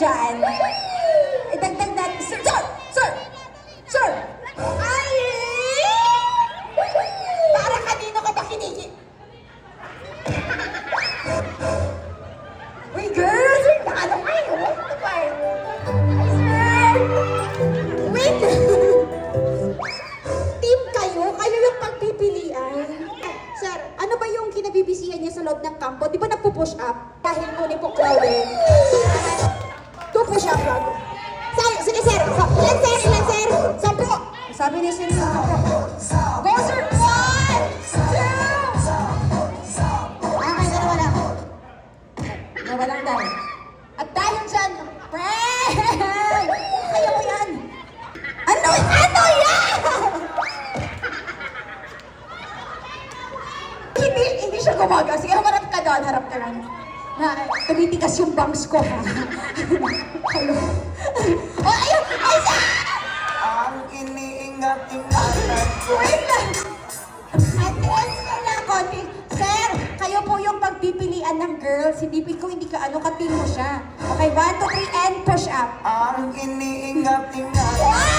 dyan. Idagdag natin. Sir! Sir! Sir! Ay! Para kanino ka ba kiniki? Uy, girls! Ano kayo? Ano kayo? Sir! Wait! Team kayo? Kayo yung pagpipilian? Sir, ano ba yung kinabibisihan niya sa loob ng kampo? Di ba nagpo-push up? Dahil mo ni po crowded. To push up lang. Sige sir! Ilan sir? Ilan sir? 10! Sabi ni sir. Go sir! 1! 2! Okay, dalawa lang. Dalawa lang dahil. At dahil dyan, friend! Kaya mo yan! Ano yan? Hindi siya gumaga. Sige, harap ka doon, harap ka lang. Tumitigas yung bangs ko, ha? Hello? Oh, ayun! Ay, siya! Ang iniingat-ingatan ko. Wait lang! Atigas ka lang, konti. Sir, kayo po yung pagpipilian ng girls. Hindi ka ka-team mo siya. Okay, 1, 2, 3, and push up. Ang iniingat-ingatan. Wow!